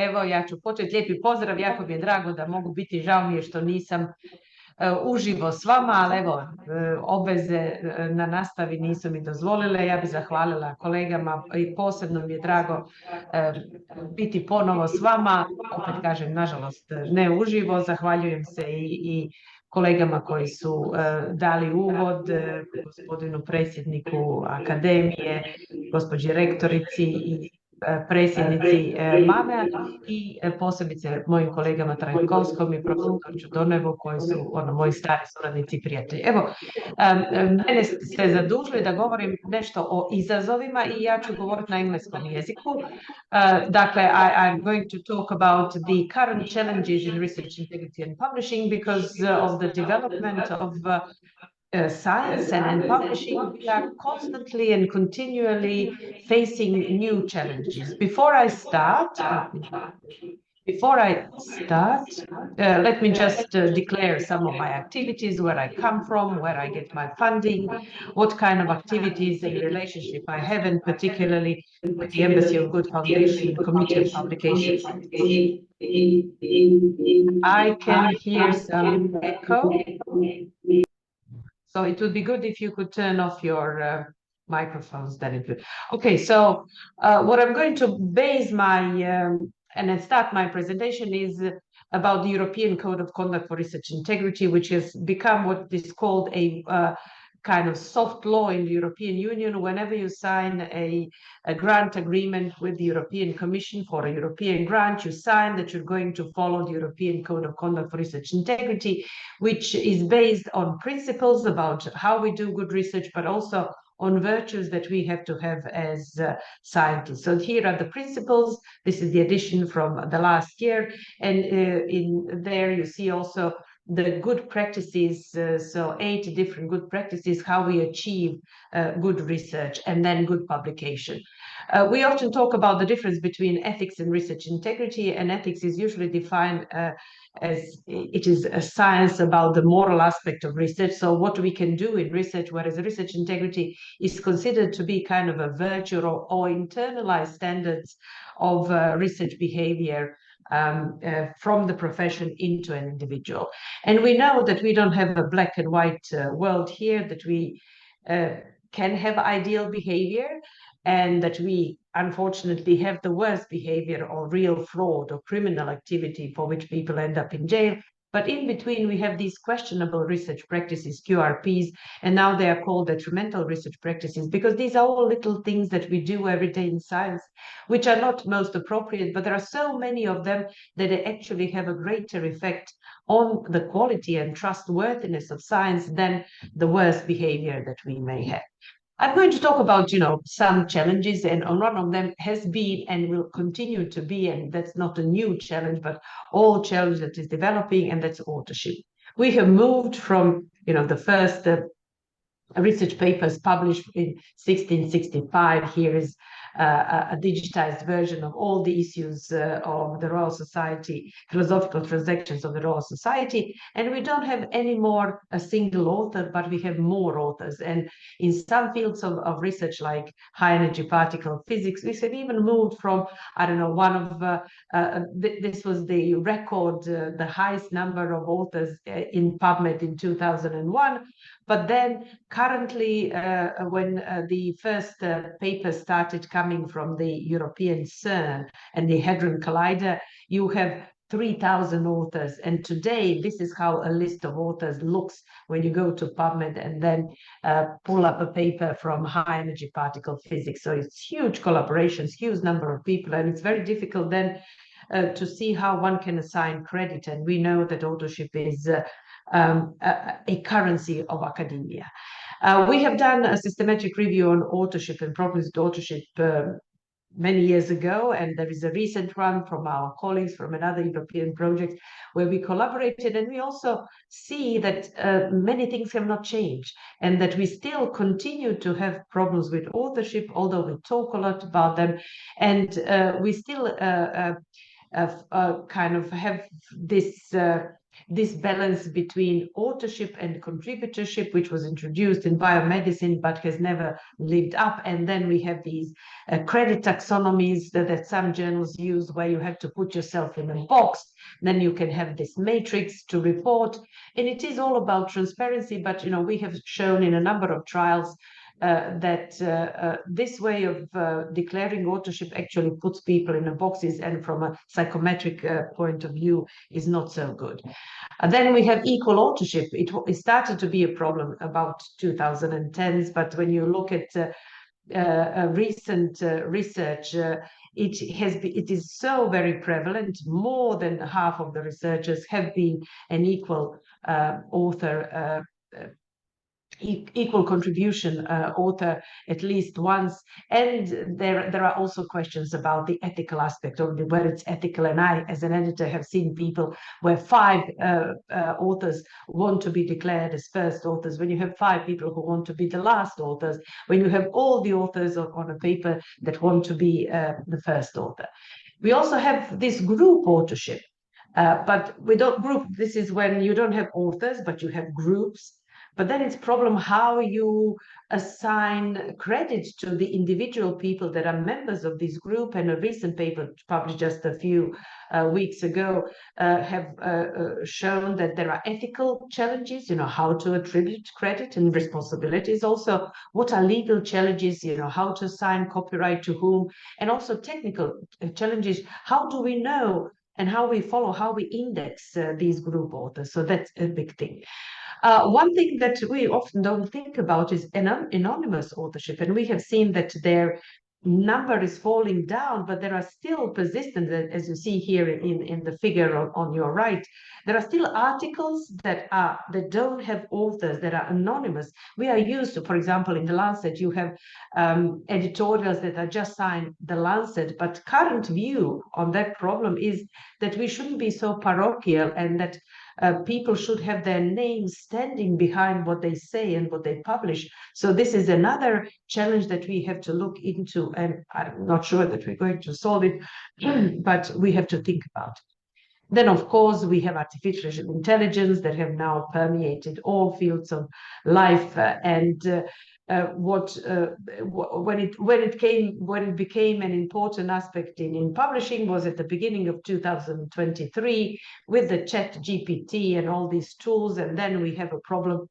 evo ja ću početi. Lijepi pozdrav, jako mi je drago da mogu biti, žao mi je što nisam uživo s vama, ali evo, obveze na nastavi nisu mi dozvolile. Ja bih zahvalila kolegama i posebno mi je drago biti ponovo s vama. Opet kažem, nažalost, ne uživo. Zahvaljujem se i kolegama koji su dali uvod, gospodinu predsjedniku akademije, gospođi rektorici i predsjednici MAME i posebice mojim kolegama Trajkovskom i profesoru Donevu koji su moji stari suradnici i prijatelji. Evo, mene ste zadužili da govorim nešto o izazovima i ja ću govoriti na engleskom jeziku. Dakle, I'm going to talk about the current challenges in research integrity and publishing because of the development of science and publishing. We are constantly and continually facing new challenges. Before I start, let me just declare some of my activities, where I come from, where I get my funding, what kind of activities and relationship I have, and particularly with the Embassy of Good Foundation and Committee of Publication. I can hear some echo. So it would be good if you could turn off your microphones, then it would. Okay, so what I'm going to base my and then start my presentation is about the European Code of Conduct for Research Integrity, which has become what is called a kind of soft law in the European Union. Whenever you sign a grant agreement with the European Commission for a European grant, you sign that you're going to follow the European Code of Conduct for Research Integrity, which is based on principles about how we do good research, but also on virtues that we have to have as scientists. So here are the principles. This is the edition from the last year. And in there you see also the good practices, so 8 different good practices, how we achieve good research and then good publication. We often talk about the difference between ethics and research integrity, and ethics is usually defined as it is a science about the moral aspect of research, so what we can do in research, whereas research integrity is considered to be kind of a virtue or internalized standards of research behavior from the profession into an individual. And we know that we don't have a black and white world here, that we can have ideal behavior, and that we unfortunately have the worst behavior or real fraud or criminal activity for which people end up in jail. But in between, we have these questionable research practices, QRPs, and now they are called detrimental research practices, because these are all little things that we do every day in science, which are not most appropriate, but there are so many of them that they actually have a greater effect on the quality and trustworthiness of science than the worst behavior that we may have. I'm going to talk about, some challenges, and one of them has been and will continue to be, and that's not a new challenge, but all challenge that is developing, and that's authorship. We have moved from, the first research papers published in 1665. Here is a digitized version of all the issues of the Royal Society, philosophical transactions of the Royal Society, and we don't have any more a single author, but we have more authors. And in some fields of research, like high energy particle physics, we have even moved from, I don't know, one of this was the record, the highest number of authors in PubMed in 2001. But then currently, when the first papers started coming from the European CERN and the Hadron Collider, you have 3,000 authors. And today, this is how a list of authors looks when you go to PubMed and then pull up a paper from high energy particle physics. So it's huge collaborations, huge number of people, and it's very difficult then to see how one can assign credit. And we know that authorship is a currency of academia. We have done a systematic review on authorship and problems with authorship many years ago, and there is a recent one from our colleagues from another European project where we collaborated, and we also see that many things have not changed, and that we still continue to have problems with authorship, although we talk a lot about them, and we still kind of have this this balance between authorship and contributorship, which was introduced in biomedicine but has never lived up. And then we have these credit taxonomies that some journals use, where you have to put yourself in a box. Then you can have this matrix to report. And it is all about transparency. But, we have shown in a number of trials that this way of declaring authorship actually puts people in the boxes, and from a psychometric point of view is not so good. Then we have equal authorship. It started to be a problem about 2010s, but when you look at recent research, it is so very prevalent. More than half of the researchers have been an equal author, equal contribution author at least once. And there are also questions about the ethical aspect of whether it's ethical. And I, as an editor, have seen people where 5 authors want to be declared as first authors, when you have 5 people who want to be the last authors, when you have all the authors on a paper that want to be the first author. We also have this group authorship, but we don't group. This is when you don't have authors, but you have groups. But then it's a problem how you assign credit to the individual people that are members of this group. And a recent paper published just a few weeks ago have shown that there are ethical challenges, how to attribute credit and responsibilities. Also, what are legal challenges, how to assign copyright to whom, and also technical challenges. How do we know and how we follow, how we index these group authors? So that's a big thing. One thing that we often don't think about is anonymous authorship, and we have seen that their number is falling down, but there are still persistent, as you see here in the figure on your right, there are still articles that don't have authors, that are anonymous. We are used to, for example, in the Lancet, you have editorials that are just signed the Lancet, but current view on that problem is that we shouldn't be so parochial, and that people should have their names standing behind what they say and what they publish. So this is another challenge that we have to look into, and I'm not sure that we're going to solve it, but we have to think about it. Then, of course, we have artificial intelligence that have now permeated all fields of life, and when it became an important aspect in publishing was at the beginning of 2023 with the ChatGPT and all these tools. And then we have a problem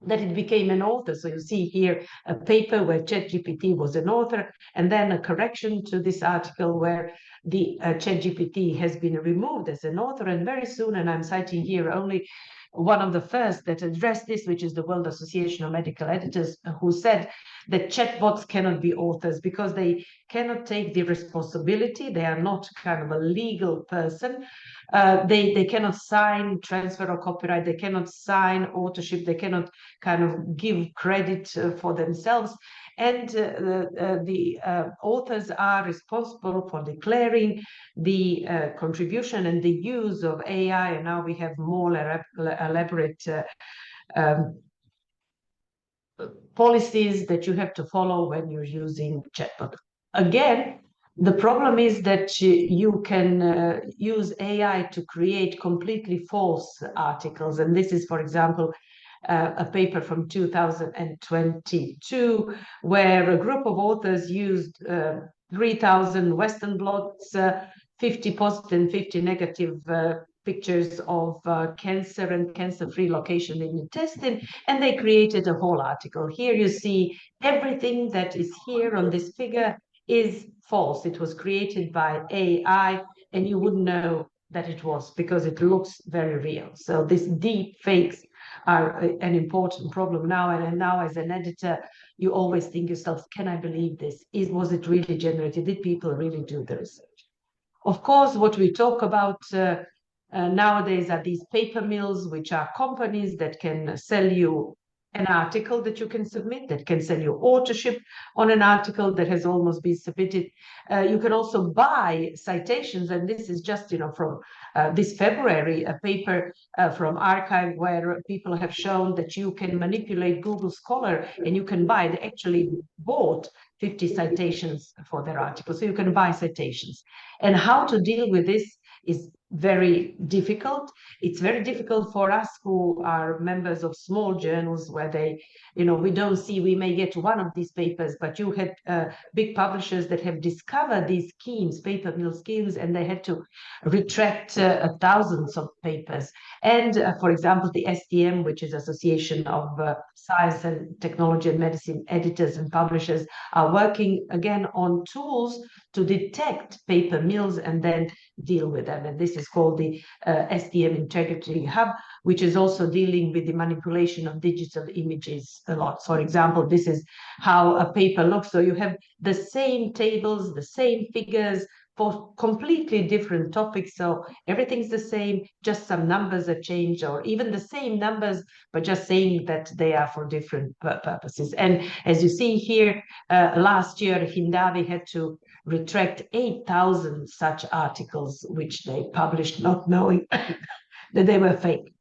that it became an author. So you see here a paper where ChatGPT was an author, and then a correction to this article where the ChatGPT has been removed as an author. And very soon, and I'm citing here only one of the first that addressed this, which is the World Association of Medical Editors, who said that chatbots cannot be authors because they cannot take the responsibility. They are not kind of a legal person. They cannot sign transfer or copyright. They cannot sign authorship. They cannot kind of give credit for themselves. And the authors are responsible for declaring the contribution and the use of AI. And now we have more elaborate policies that you have to follow when you're using chatbot. Again, the problem is that you can use AI to create completely false articles. And this is, for example, a paper from 2022, where a group of authors used 3,000 Western blots, 50 positive and 50 negative pictures of cancer and cancer-free location in the intestine, and they created a whole article. Here you see everything that is here on this figure is false. It was created by AI, and you wouldn't know that it was because it looks very real. So these deep fakes are an important problem now. And now, as an editor, you always think yourself, can I believe this? Was it really generated? Did people really do the research? Of course, what we talk about nowadays are these paper mills, which are companies that can sell you an article that you can submit, that can sell you authorship on an article that has almost been submitted. You can also buy citations, and this is just, from this February, a paper from Archive where people have shown that you can manipulate Google Scholar and you can buy. They actually bought 50 citations for their article, so you can buy citations. And how to deal with this is very difficult. It's very difficult for us who are members of small journals where they, we don't see, we may get one of these papers, but you had big publishers that have discovered these schemes, paper mill schemes, and they had to retract thousands of papers. And for example, the STM, which is Association of Science and Technology and Medicine Editors and Publishers, are working again on tools to detect paper mills and then deal with them. And this is called the STM Integrity Hub, which is also dealing with the manipulation of digital images a lot. For example, this is how a paper looks. So you have the same tables, the same figures for completely different topics. So everything's the same, just some numbers are changed, or even the same numbers, but just saying that they are for different purposes. And as you see here, last year, Hindawi had to retract 8,000 such articles, which they published not knowing that they were fake.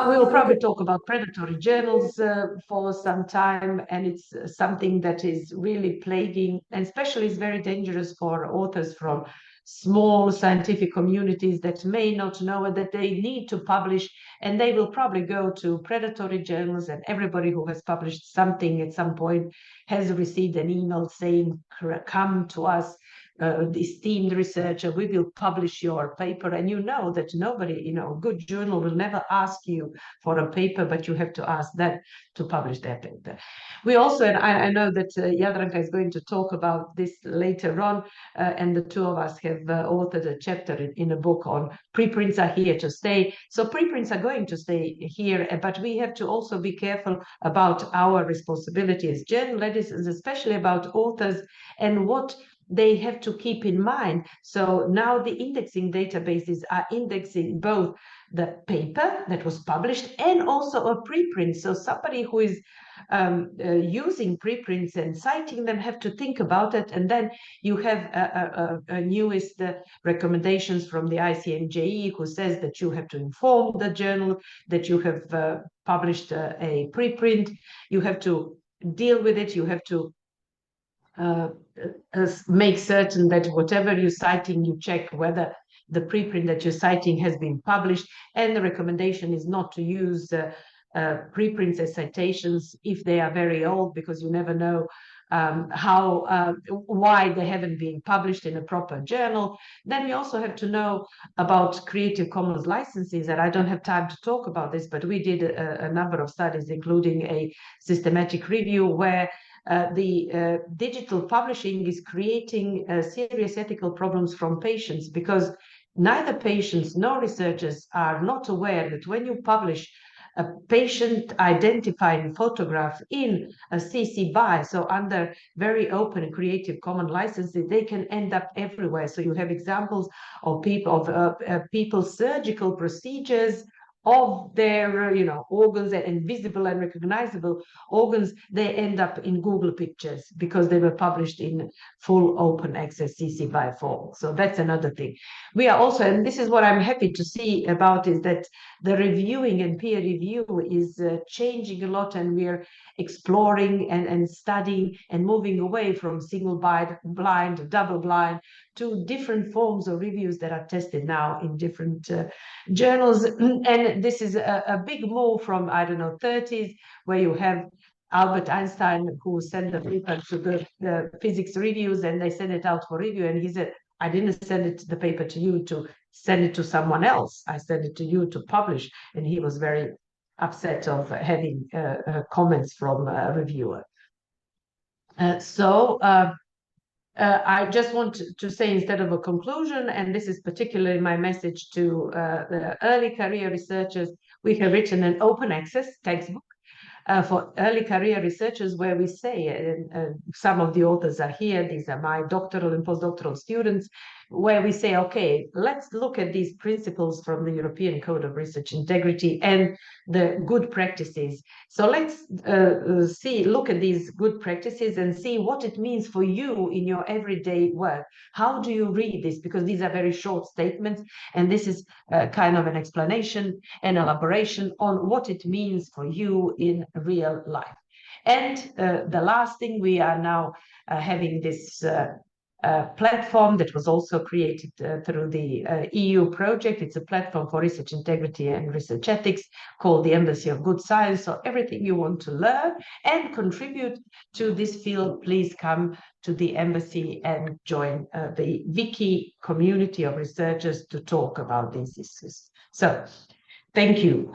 We will probably talk about predatory journals for some time, and it's something that is really plaguing, and especially is very dangerous for authors from small scientific communities that may not know that they need to publish, and they will probably go to predatory journals, and everybody who has published something at some point has received an email saying, come to us, esteemed researcher, we will publish your paper. And you know that nobody, a good journal will never ask you for a paper, but you have to ask that to publish their paper. We also, and I know that Jadranka is going to talk about this later on, and the two of us have authored a chapter in a book on preprints are here to stay. So preprints are going to stay here, but we have to also be careful about our responsibility as journal editors, especially about authors and what they have to keep in mind. So now the indexing databases are indexing both the paper that was published and also a preprint. So somebody who is using preprints and citing them have to think about it. And then you have a newest recommendations from the ICMJE, who says that you have to inform the journal that you have published a preprint. You have to deal with it. You have to make certain that whatever you're citing, you check whether the preprint that you're citing has been published. And the recommendation is not to use preprints as citations if they are very old, because you never know why they haven't been published in a proper journal. Then we also have to know about Creative Commons licenses, and I don't have time to talk about this, but we did a number of studies, including a systematic review where the digital publishing is creating serious ethical problems from patients, because neither patients nor researchers are not aware that when you publish a patient identifying photograph in a CC BY, so under very open and Creative Commons licenses, they can end up everywhere. So you have examples of people's surgical procedures, of their organs and visible and recognizable organs, they end up in Google Pictures because they were published in full open access CC BY form. So that's another thing. We are also, and this is what I'm happy to see about, is that the reviewing and peer review is changing a lot, and we're exploring and studying and moving away from single blind, double blind, to different forms of reviews that are tested now in different journals. And this is a big move from, I don't know, 30s, where you have Albert Einstein, who sent the paper to the physics reviews, and they send it out for review. And he said, I didn't send the paper to you to send it to someone else. I sent it to you to publish. And he was very upset of having comments from a reviewer. I just want to say, instead of a conclusion, and this is particularly my message to the early career researchers, we have written an open access textbook for early career researchers, where we say, and some of the authors are here, these are my doctoral and postdoctoral students, where we say, okay, let's look at these principles from the European Code of Research Integrity and the good practices. So let's look at these good practices and see what it means for you in your everyday work. How do you read this? Because these are very short statements, and this is kind of an explanation and elaboration on what it means for you in real life. And the last thing, we are now having this platform that was also created through the EU project. It's a platform for research integrity and research ethics called the Embassy of Good Science. So everything you want to learn and contribute to this field, please come to the embassy and join the Wiki community of researchers to talk about these issues. So thank you.